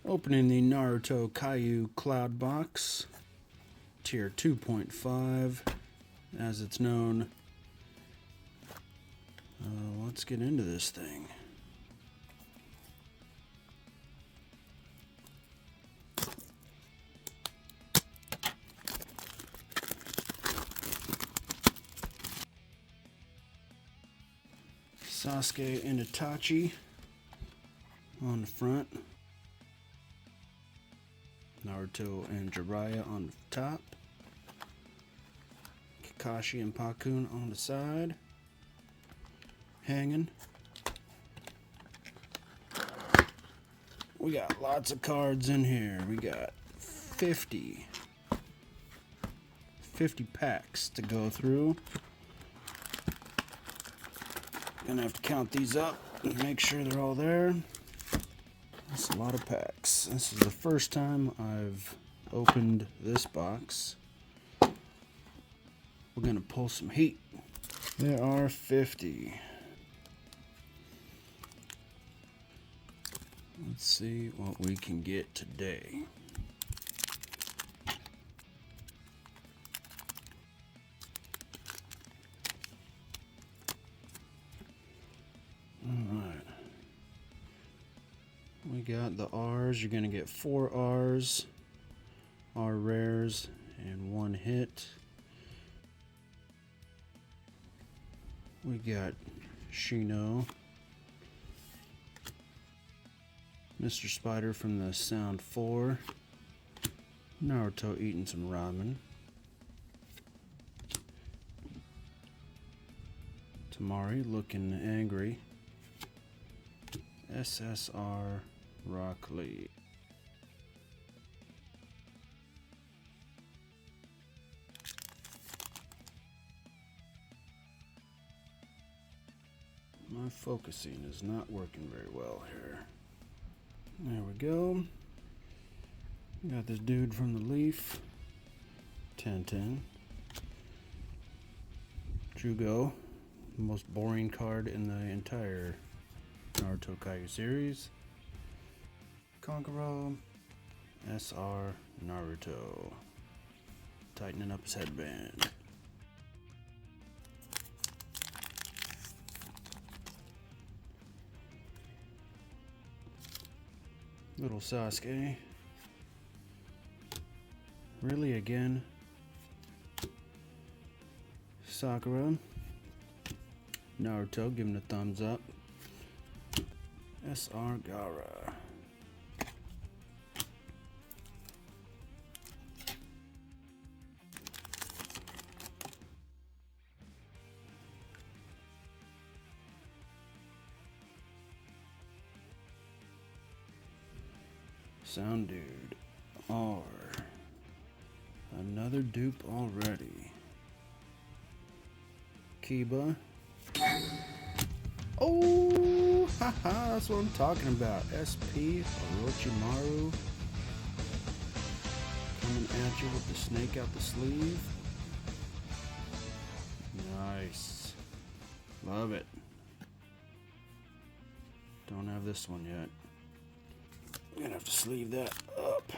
Opening the Naruto Kayou Cloud Box, Tier 2.5, as it's known. Let's get into this thing. Sasuke and Itachi on the front. Naruto and Jiraiya on the top. Kakashi and Pakun on the side. Hanging. We got lots of cards in here. We got 50 packs to go through. Gonna have to count these up and make sure they're all there. That's a lot of packs. This is the first time I've opened this box. We're gonna pull some heat. There are 50. Let's see what we can get today. Alright. We got the R's. You're going to get 4 R's, R rares, and 1 hit. We got Shino. Mr. Spider from the Sound 4. Naruto eating some ramen. Tamari looking angry. SSR Rock Lee. My focusing is not working very well here. There we go. Got this dude from the Leaf. 10-10. Jugo. Most boring card in the entire Naruto Kayou series. Konkoro. SR Naruto. Tightening up his headband. Little Sasuke. Really again? Sakura. Naruto giving a thumbs up. SR Gara. Sound Dude. R. Another dupe already. Kiba. Oh, haha, that's what I'm talking about. SP Orochimaru. Coming at you with the snake out the sleeve. Nice. Love it. Don't have this one yet. I'm gonna have to sleeve that up.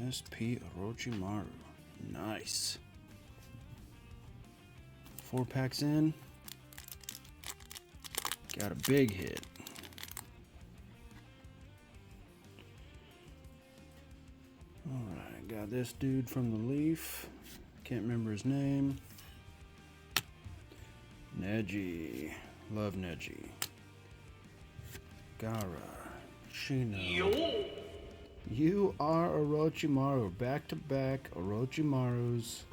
SP Orochimaru. Nice. 4 packs in. Got a big hit. Alright, got this dude from the Leaf. Can't remember his name. Neji. Love Neji. Gara. Shino. You are Orochimaru. Back to back Orochimarus.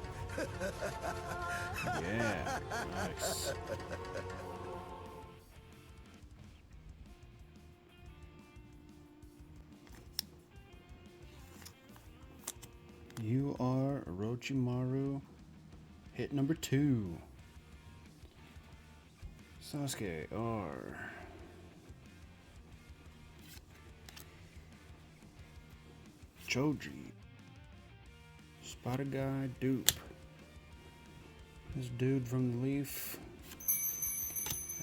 Yeah. Nice. You are Orochimaru. Hit number 2. Sasuke R. Choji. Spider Guy dupe. This dude from the Leaf.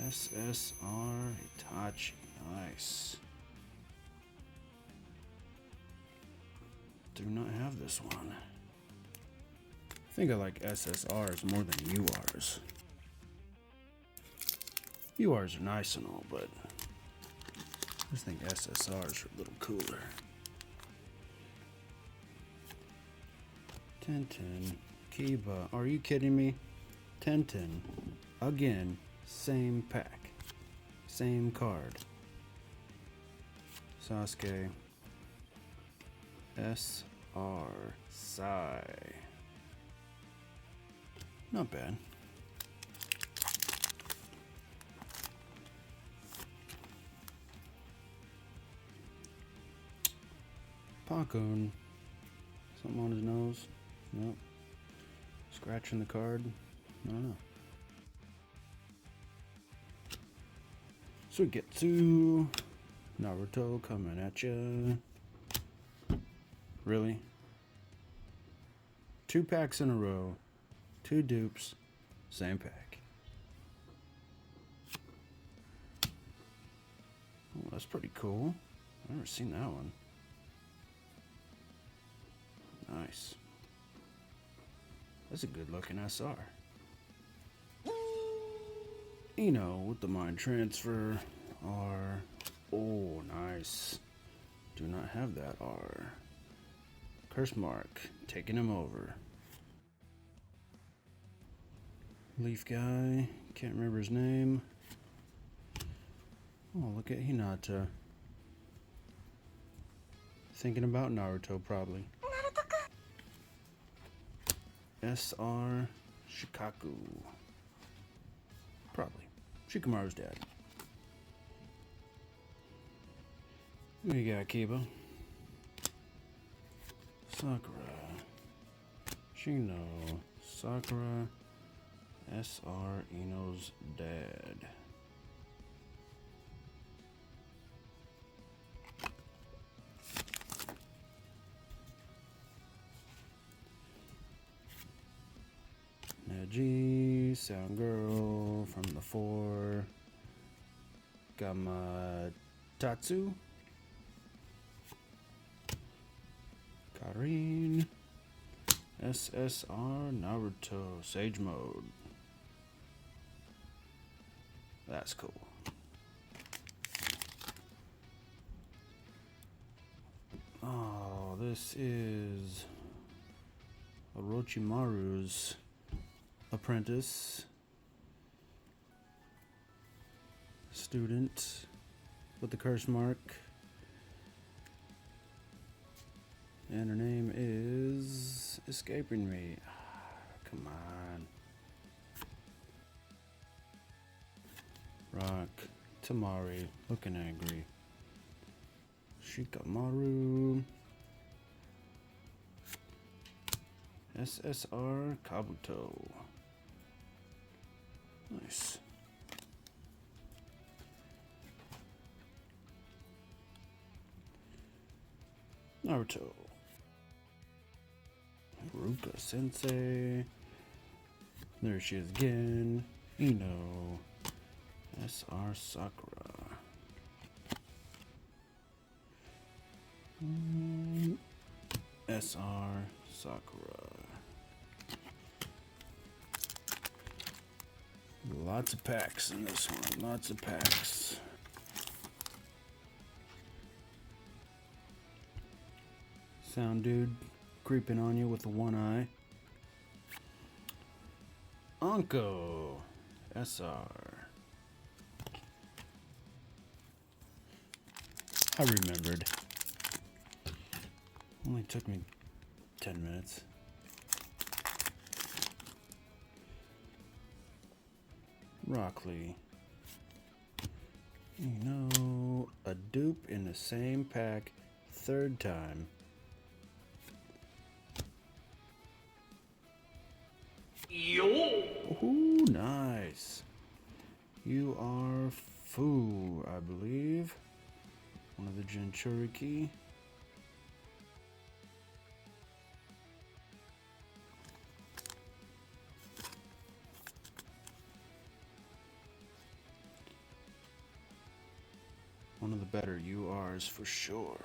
SSR Itachi. Nice. Do not have this one. I think I like SSRs more than URs. URs are nice and all, but I just think SSRs are a little cooler. 1010. Kiba. Are you kidding me? 1010. Again, same pack. Same card. Sasuke. SR. Sai. Not bad. Pakun. Something on his nose. Nope. Scratching the card. I don't know. So we get to Naruto coming at ya. Really? 2 packs in a row. 2 dupes. Same pack. Oh, that's pretty cool. I've never seen that one. Nice. That's a good looking SR. With the mind transfer. R. Oh, nice. Do not have that R. Curse mark. Taking him over. Leaf guy. Can't remember his name. Oh, look at Hinata. Thinking about Naruto, probably. SR Shikaku. Probably. Shikamaru's dad. We got Kiba. Sakura. Shino. Sakura. SR Ino's dad. Neji, Sound Girl from the 4. Gamatatsu. Karin. SSR Naruto Sage Mode. That's cool. Oh, this is Orochimaru's apprentice. Student with the curse mark. And her name is escaping me. Come on. Rock. Tamari. Looking angry. Shikamaru. SSR Kabuto. Nice. Naruto. Ruka Sensei. There she is again. Ino. SR Sakura. SR Sakura. Lots of packs in this one. Lots of packs. Sound dude creeping on you with the one eye. Anko. SR. I remembered. Only took me 10 minutes. Rockley. A dupe in the same pack, 3rd time. Yo! Ooh, nice. You are Fu, I believe. One of the Jinchuriki. of the better URs for sure.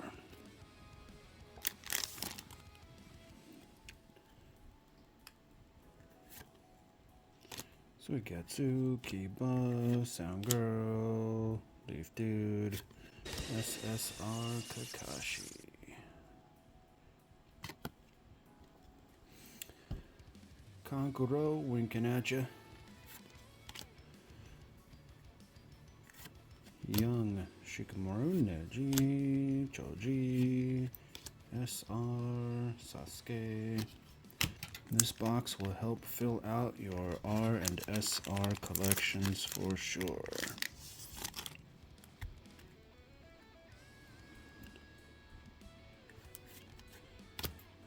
Suikatsu, Kiba, Sound Girl, Leaf Dude, SSR Kakashi. Kankuro winking at ya. Young Shikamaru, Neji, Choji, SR, Sasuke. This box will help fill out your R and SR collections for sure.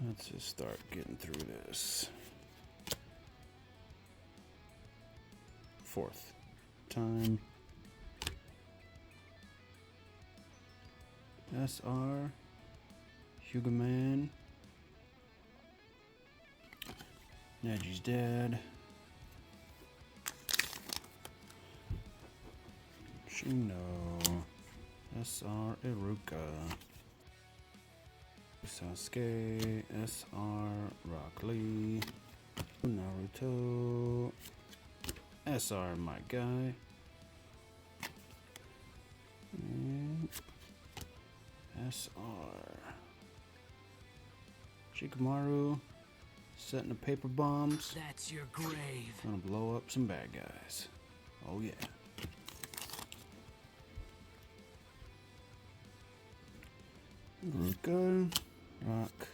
Let's just start getting through this. Fourth time. SR, Hugo Man, Neji's dad, Shino, SR Iruka, Sasuke, SR Rock Lee, Naruto, SR my guy, and SR Shikamaru setting the paper bombs. That's your grave. Gonna blow up some bad guys. Oh yeah. Ruka, Rock,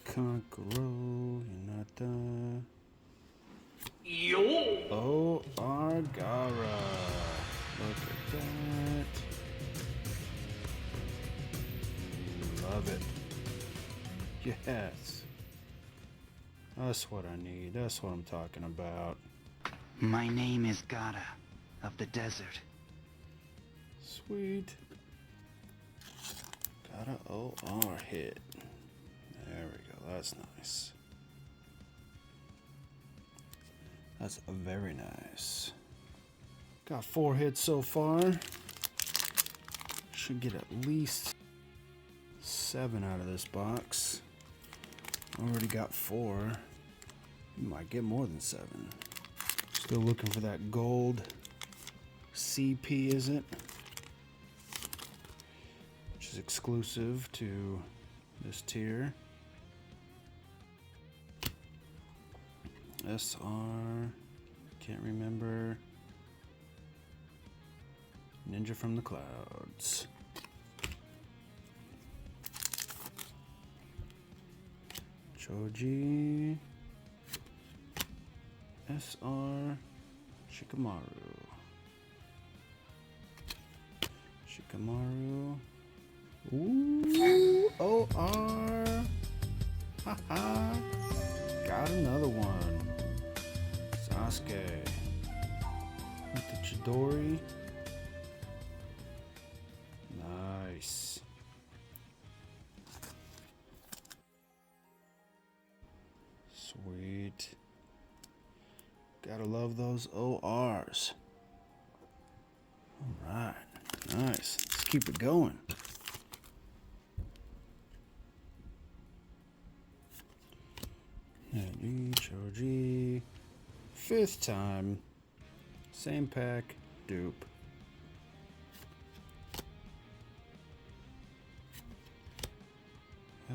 Kankuro, Hinata. Yo! Oh, Argara. Look at that. Love it. Yes. That's what I need. That's what I'm talking about. My name is Gata of the desert. Sweet. Got a OR hit. There we go. That's nice. That's very nice. Got 4 hits so far. Should get at least 7 out of this box. Already got 4. You might get more than 7. Still looking for that gold CP, is it? Which is exclusive to this tier. SR, can't remember. Ninja from the Clouds. Choji, SR, Shikamaru. Shikamaru. Ooh, OR. Haha. Got another one. Sasuke. With the Chidori. Nice. Sweet. Gotta love those ORs. Alright. Nice. Let's keep it going. Neji, Choji. 5th time. Same pack. Dupe.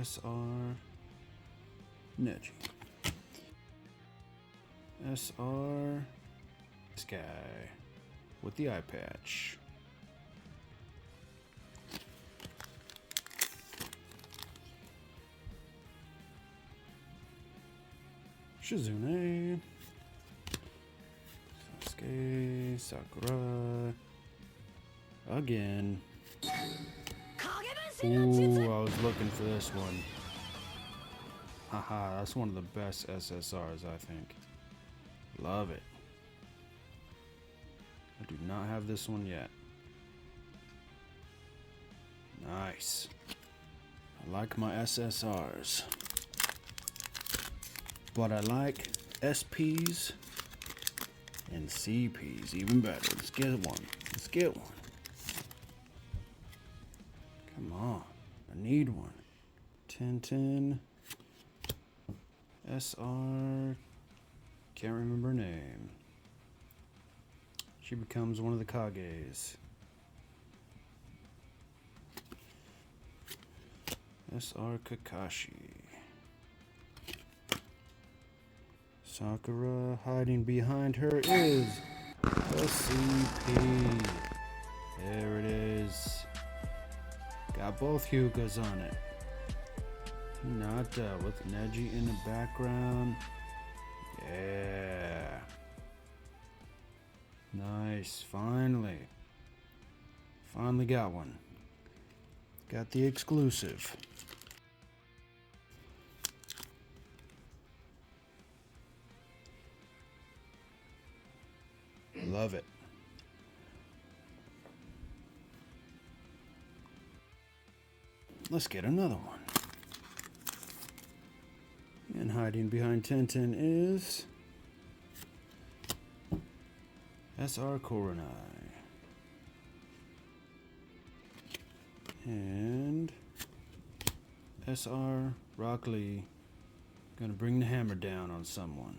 SR. Neji. SR. This guy. With the eye patch. Shizune. Sasuke. Sakura. Again. Ooh, I was looking for this one. Haha, that's one of the best SSRs, I think. Love it. I do not have this one yet. Nice. I like my SSRs. But I like SPs and CPs even better. Let's get one. Let's get one. Come on. I need one. 1010. SR. Can't remember her name. She becomes one of the Kages. SR Kakashi. Sakura hiding behind her is SCP. There it is. Got both Hyugas on it. Hinata with Neji in the background. Yeah. Nice. Finally. Finally got one. Got the exclusive. Love it. Let's get another one. And hiding behind Tenten is SR Koronai. And SR Rock Lee. Gonna bring the hammer down on someone.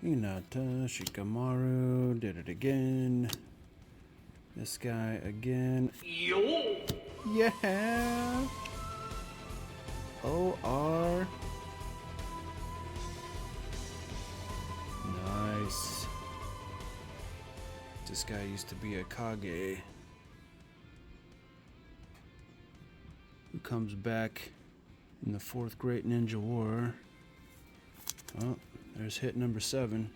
Hinata, Shikamaru, did it again. This guy again. Yo! Yeah! OR. Nice. This guy used to be a Kage. Who comes back in the 4th Great Ninja War. Oh. There's hit number 7.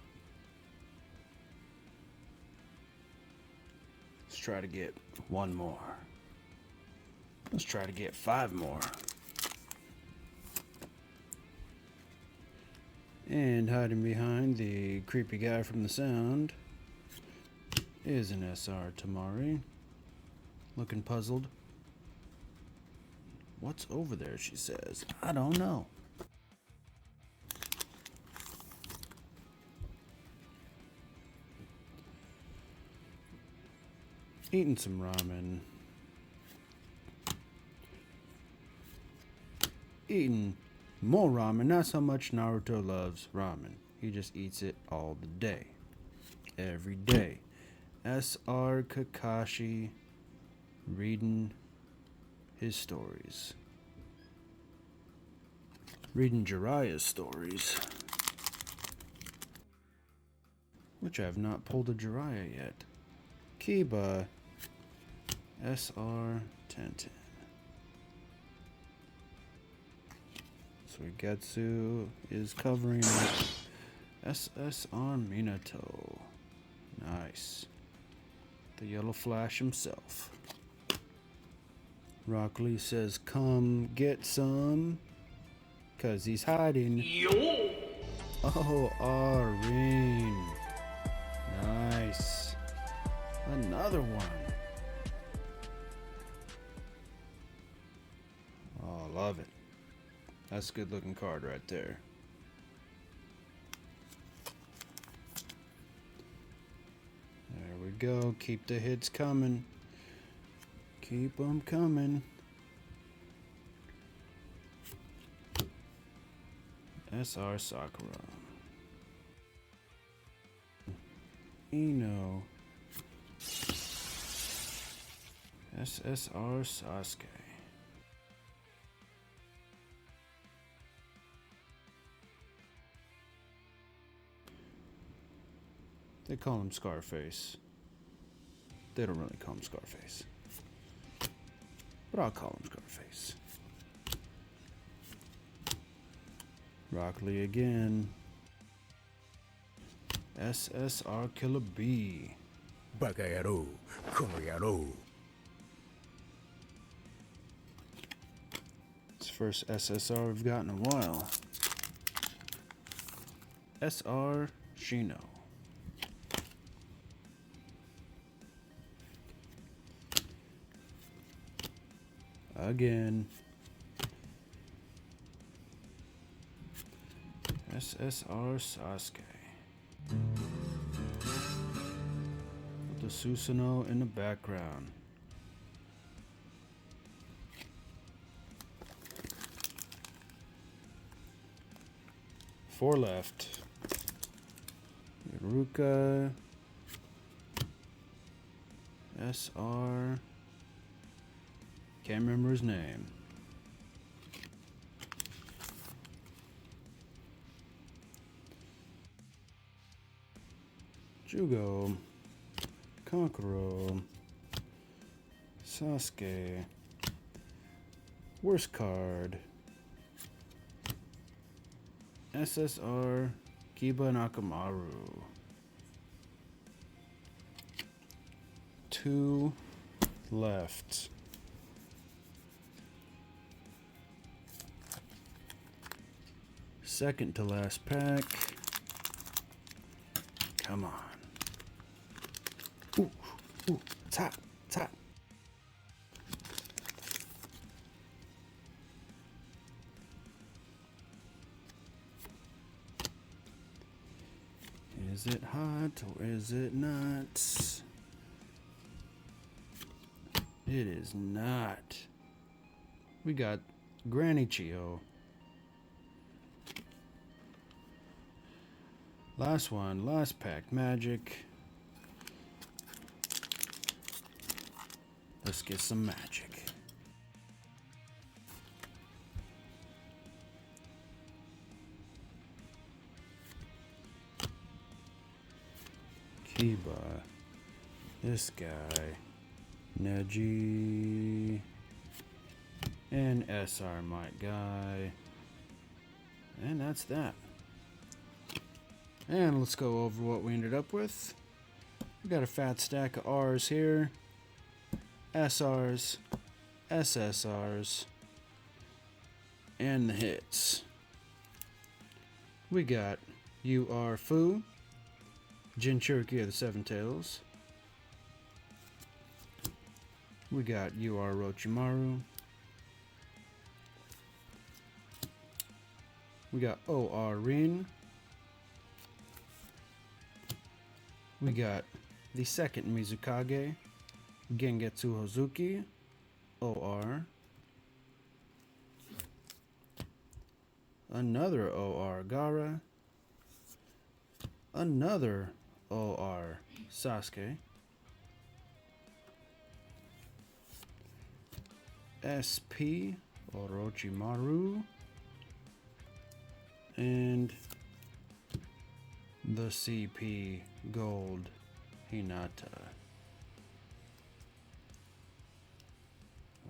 Let's try to get one more. Let's try to get 5 more. And hiding behind the creepy guy from the sound is an SR Tamari. Looking puzzled. What's over there, she says. I don't know. Eating some ramen. Eating more ramen. Not so much Naruto loves ramen. He just eats it all the day. Every day. SR Kakashi reading his stories. Reading Jiraiya's stories. Which I have not pulled a Jiraiya yet. Kiba. SR Tenten. Suigetsu is covering it. SSR Minato. Nice. The Yellow Flash himself. Rock Lee says, come get some. 'Cause he's hiding. Yo! Oh, Areen. Nice. Another one. Oh, love it. That's a good looking card right there. There we go. Keep the hits coming. Keep them coming. SR Sakura. Ino. SSR Sasuke. They call him Scarface. They don't really call him Scarface. But I'll call him Scarface. Rock Lee again. SSR Killer B. Bakayaro, Konoyaro. It's the first SSR we've got in a while. SR Shino. Again. SSR Sasuke. With the Susanoo in the background. Four left. Ruka. SR. Can't remember his name. Jugo. Kankuro. Sasuke. Worst card. SSR Kiba Nakamaru. 2 left. Second to last pack. Come on. Ooh, ooh, it's hot, it's hot. Is it hot or is it not? It is not. We got Granny Chio. Last one, last pack, magic. Let's get some magic. Kiba, this guy, Neji, and SR Might Guy, and that's that. And let's go over what we ended up with. We got a fat stack of R's here, SR's, SSR's, and the hits. We got UR Fu, Jinchuriki of the Seven Tails. We got UR Orochimaru. We got OR Rin. We got the second Mizukage, Gengetsu Hozuki, OR. Another OR Gara. Another OR Sasuke. SP Orochimaru. And the CP Gold Hinata.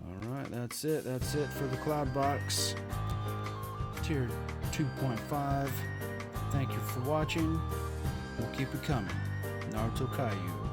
Alright, that's it. That's it for the Cloud Box. Tier 2.5. Thank you for watching. We'll keep it coming. Naruto Kayou.